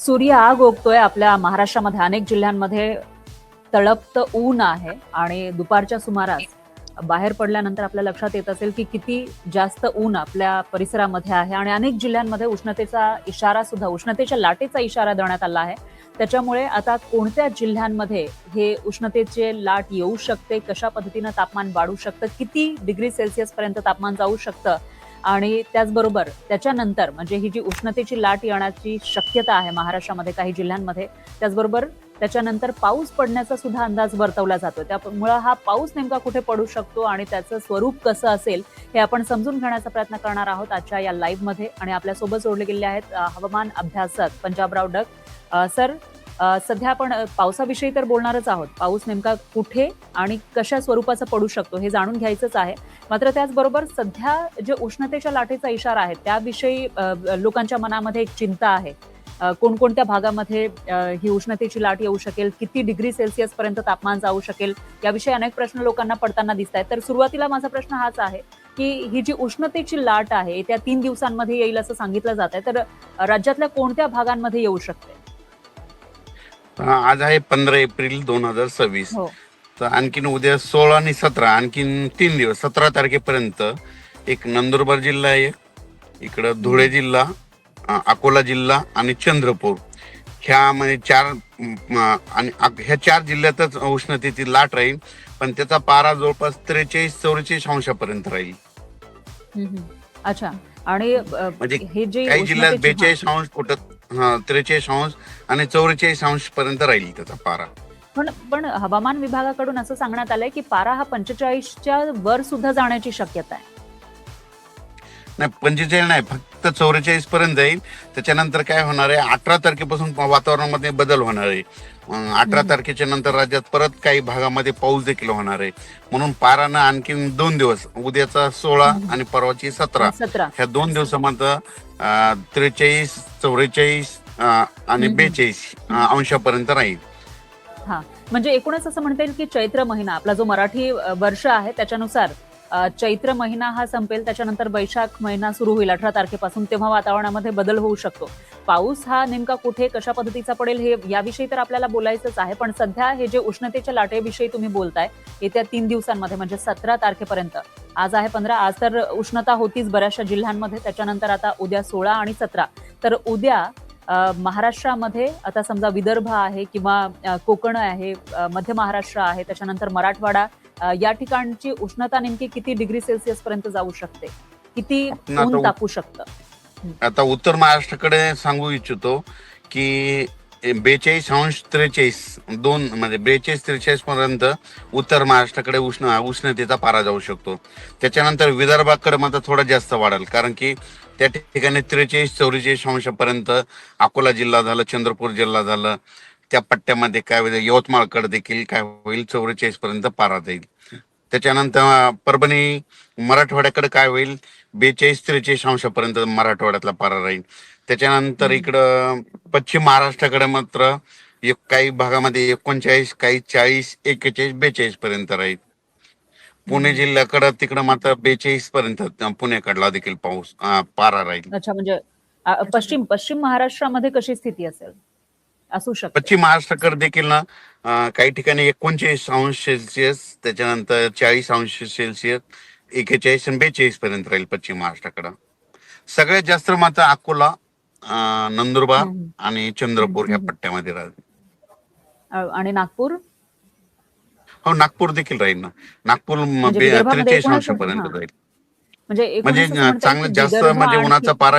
सूर्य आग ओकतोय आपल्या महाराष्ट्रामध्ये अनेक जिल्ह्यांमध्ये तळपतं ऊन आहे आणि दुपारच्या सुमारास बाहेर पडल्यानंतर आपल्या लक्षात येत असेल की किती जास्त ऊन आपल्या परिसरामध्ये आहे आणि अनेक जिल्ह्यांमध्ये उष्णतेचा इशारा सुद्धा उष्णतेच्या लाटेचा इशारा देण्यात आला आहे. त्याच्यामुळे आता कोणत्या जिल्ह्यांमध्ये हे उष्णतेचे लाट येऊ शकते, कशा पद्धतीनं तापमान वाढू शकतं, किती डिग्री सेल्सिअस पर्यंत तापमान जाऊ शकतं आणि त्याचबरोबर त्याच्यानंतर म्हणजे ही जी उष्णतेची लाट येण्याची शक्यता आहे महाराष्ट्रामध्ये काही जिल्ह्यांमध्ये, त्याचबरोबर त्याच्यानंतर पाऊस पडण्याचा सुद्धा अंदाज वर्तवला जातो. त्यामुळे हा पाऊस नेमका कुठे पडू शकतो आणि त्याचं स्वरूप कसं असेल हे आपण समजून घेण्याचा प्रयत्न करणार आहोत आजच्या या लाईव्ह मध्ये. आणि आपल्यासोबत जोडले गेले आहेत हवामान अभ्यासक पंजाबराव डक सर. सध्या आपण पावसाविषयी तर बोलणारच आहोत. पाऊस नेमका कुठे आणि कशा स्वरूपाचा पडू शकतो हे जाणून घ्यायचंच आहे. मात्र त्याचबरोबर सध्या जे उष्णतेच्या लाटेचा इशारा आहे त्याविषयी लोकांच्या मनामध्ये एक चिंता आहे. कोणकोणत्या भागामध्ये ही उष्णतेची लाट येऊ शकेल, किती डिग्री सेल्सिअस पर्यंत तापमान जाऊ शकेल, याविषयी अनेक प्रश्न लोकांना पडताना दिसत आहेत. तर सुरुवातीला माझा प्रश्न हाच आहे की ही जी उष्णतेची लाट आहे येत्या 3 दिवसांमध्ये येईल असं सांगितलं जात आहे, तर राज्यातल्या कोणत्या भागांमध्ये येऊ शकते? आज आहे 15 एप्रिल 2026. हो. तर आणखीन उद्या 16 आणि 17 आणखीन 3 दिवस 17 तारखेपर्यंत एक नंदुरबार जिल्हा आहे, इकडं धुळे जिल्हा, अकोला जिल्हा आणि चंद्रपूर ह्या म्हणजे आणि ह्या 4 जिल्ह्यातच उष्णतेची लाट राहील. पण त्याचा पारा जवळपास 43-44 अंशापर्यंत राहील. अच्छा. आणि म्हणजे हे जे काही जिल्ह्यात उष्णतेची 42 अंश कुठं 43 अंश आणि 44 अंश पर्यंत राहील त्याचा पारा. पण पण हवामान विभागाकडून असं सांगण्यात आलंय की पारा हा 45च्या वर सुद्धा जाण्याची शक्यता आहे. नाही, 45 नाही, फक्त 44 पर्यंत जाईल. त्याच्यानंतर काय होणार आहे, 18 तारखेपासून वातावरणामध्ये बदल होणार आहे. 18 तारखेच्या नंतर राज्यात परत काही भागामध्ये पाऊस देखील होणार आहे. म्हणून पारानं आणखीन 2 दिवस, उद्याचा 16 आणि परवाची 17, 17. ह्या 2 दिवसामध्ये 43, 44 आणि 42 अंशापर्यंत राहील. हा, म्हणजे एकूणच असं म्हणता येईल की चैत्र महिना आपला जो मराठी वर्ष आहे त्याच्यानुसार चैत्र महिना हा संपेल, त्याच्यानंतर वैशाख महिना सुरू होईल 18 तारखेपासून. तेव्हा वातावरणामध्ये बदल होऊ शकतो. पाऊस हा नेमका कुठे कशा पद्धतीचा पडेल हे याविषयी तर आपल्याला बोलायचंच आहे. पण सध्या हे जे उष्णतेच्या लाटेविषयी तुम्ही बोलताय येत्या 3 दिवसांमध्ये म्हणजे 17 तारखेपर्यंत, आज आहे 15, आज तर उष्णता होतीच बऱ्याचशा जिल्ह्यांमध्ये. त्याच्यानंतर आता उद्या 16 आणि 17. तर उद्या महाराष्ट्रामध्ये आता समजा विदर्भ आहे किंवा कोकण आहे, मध्य महाराष्ट्र आहे, त्याच्यानंतर मराठवाडा, या ठिकाणची उष्णता नेमकी किती डिग्री सेल्सिअस पर्यंत जाऊ शकते, किती ऊन तापू शकतं? आता उत्तर महाराष्ट्राकडे सांगू इच्छितो की 42 अंश 43 दोन म्हणजे 42-43 पर्यंत उत्तर महाराष्ट्राकडे उष्णतेचा पारा जाऊ शकतो. त्याच्यानंतर विदर्भाकडे मात्र थोडा जास्त वाढेल, कारण की त्या ठिकाणी 43-44 अंशापर्यंत अकोला जिल्हा झालं, चंद्रपूर जिल्हा झालं, त्या पट्ट्यामध्ये काय होईल, यवतमाळकडे देखील काय होईल, 44 पर्यंत पारा जाईल. त्याच्यानंतर परभणी मराठवाड्याकडे काय होईल, 42-43 अंशापर्यंत मराठवाड्यातला पारा राहील. त्याच्यानंतर इकडं पश्चिम महाराष्ट्राकडे मात्र काही भागामध्ये 39, काही 40, 41, 42 पर्यंत राहील. पुणे जिल्ह्याकडं तिकडं मात्र 42 पर्यंत पुण्याकडला देखील पारा राहील. अच्छा, म्हणजे पश्चिम पश्चिम महाराष्ट्रामध्ये कशी स्थिती असेल, असू शकते? पश्चिम महाराष्ट्राकडे देखील ना काही ठिकाणी 39 अंश सेल्सिअस, त्याच्यानंतर 40 अंश सेल्सिअस, 41 आणि 42 पर्यंत राहील पश्चिम महाराष्ट्राकडं. सगळ्यात जास्त मात्र अकोला, नंदुरबार आणि चंद्रपूर ह्या पट्ट्यामध्ये राहील. आणि नागपूर? हो, नागपूर देखील राहील ना. नागपूर म्हणजे विदर्भामध्ये 43 एकूणच अंशापर्यंत राहील. म्हणजे म्हणजे एकूणच असं म्हणता येईल चांगलं की जास्त विदर्भ म्हणजे उन्हाचा आणि पारा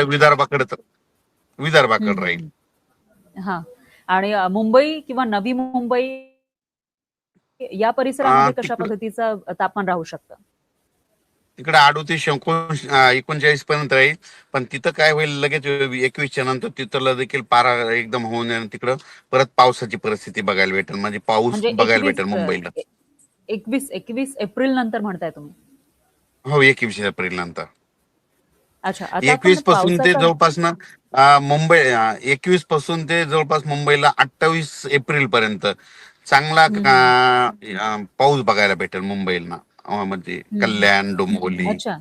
विदर्भाकडे राहील. हा, आणि मुंबई किंवा नवी मुंबई या परिसरामध्ये कशा तिकडं पद्धतीचं तापमान राहू शकतं? तिकडे 38-39 पर्यंत राहील. पण तिथं काय होईल, लगेच 21च्या नंतर तिथलं देखील पारा एकदम होऊन आहे. तिकडं परत पावसाची परिस्थिती बघायला भेटेल, म्हणजे पाऊस म्हणजे बघायला भेटेल मुंबईला. 21 एप्रिल नंतर म्हणताय तुम्ही? हो, 21 एप्रिल नंतर. अच्छा, आता आपण 21 पासून ते पावसाचा जवळपास ना मुंबई 21 पासून ते जवळपास मुंबईला 28 एप्रिल पर्यंत चांगला पाऊस बघायला भेटेल मुंबईला, म्हणजे कल्याण, डोंबिवली. अच्छा.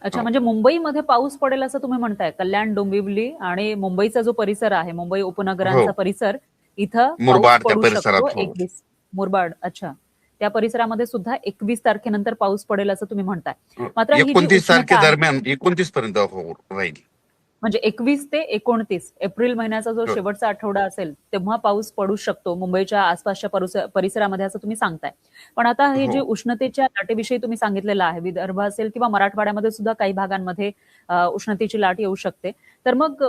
अच्छा, हो. म्हणजे मुंबईमध्ये पाऊस पडेल असं तुम्ही म्हणताय. कल्याण, डोंबिवली आणि मुंबईचा जो परिसर आहे, मुंबई हो, उपनगरांचा परिसर, इथं पाऊस मुरबाड त्या पडू शकतो परिसरात. हो. 21. मुरबाड, अच्छा. त्या परिसरामध्ये सुद्धा 21 तारखेनंतर पाऊस पडेल असं तुम्ही म्हणताय. मात्र ही जी 29 उष्णता आहे, तारखेदरम्यान 29 पर्यंत हो राहील. म्हणजे 21 ते 29 एप्रिल महिन्याचा जो हो. शेवटचा आठवडा असेल, तेव्हा पाऊस पडू शकतो मुंबईच्या आसपासच्या परिसरामध्ये असं तुम्ही सांगताय. पण आता हे हो. जे उष्णतेच्या लाटेविषयी तुम्ही सांगितलेलं आहे, विदर्भ असेल किंवा मराठवाड्यामध्ये सुद्धा काही भागांमध्ये उष्णतेची लाट येऊ शकते. तर मग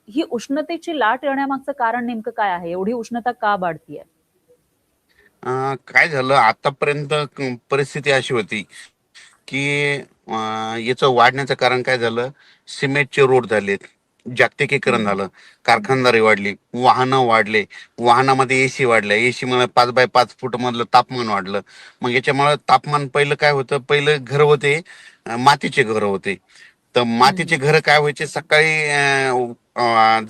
ही उष्णतेची लाट येण्यामागचं कारण नेमकं काय आहे? एवढी उष्णता का वाढतीये? काय झालं आतापर्यंत परिस्थिती अशी होती की याचं वाढण्याचं कारण काय झालं. सिमेंटचे रोड झालेत, जागतिकीकरण हं, झालं, कारखानदारी वाढली, वाहनं वाढले, वाहनामध्ये एसी वाढल्या, एसी मुळे 5 बाय 5 फूट मधलं तापमान वाढलं. मग याच्यामुळे तापमान पहिलं काय होतं, पहिलं घर होते, मातीचे घर होते. तर हं, मातीचे घर काय व्हायचे सकाळी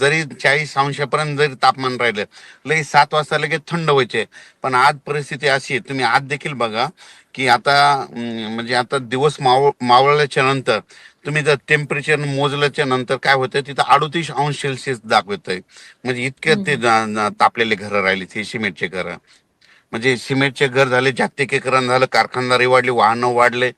जरी 40 अंशापर्यंत जरी तापमान राहिलं, लगेच 7 वाजता लगेच थंड व्हायचे. पण आज परिस्थिती अशी आहे, तुम्ही आज देखील बघा की आता म्हणजे आता दिवस मावळल्याच्या नंतर तुम्ही जर टेम्परेचर मोजल्याच्या नंतर काय होतं, तिथं 38 अंश सेल्सिअस दाखवतंय. म्हणजे इतके ते हं. तापलेले घर राहिले ते सिमेंटचे घर. म्हणजे सिमेंटचे घर झाले, जागतिकीकरण झालं, कारखानदारी वाढली, वाहनं वाढले.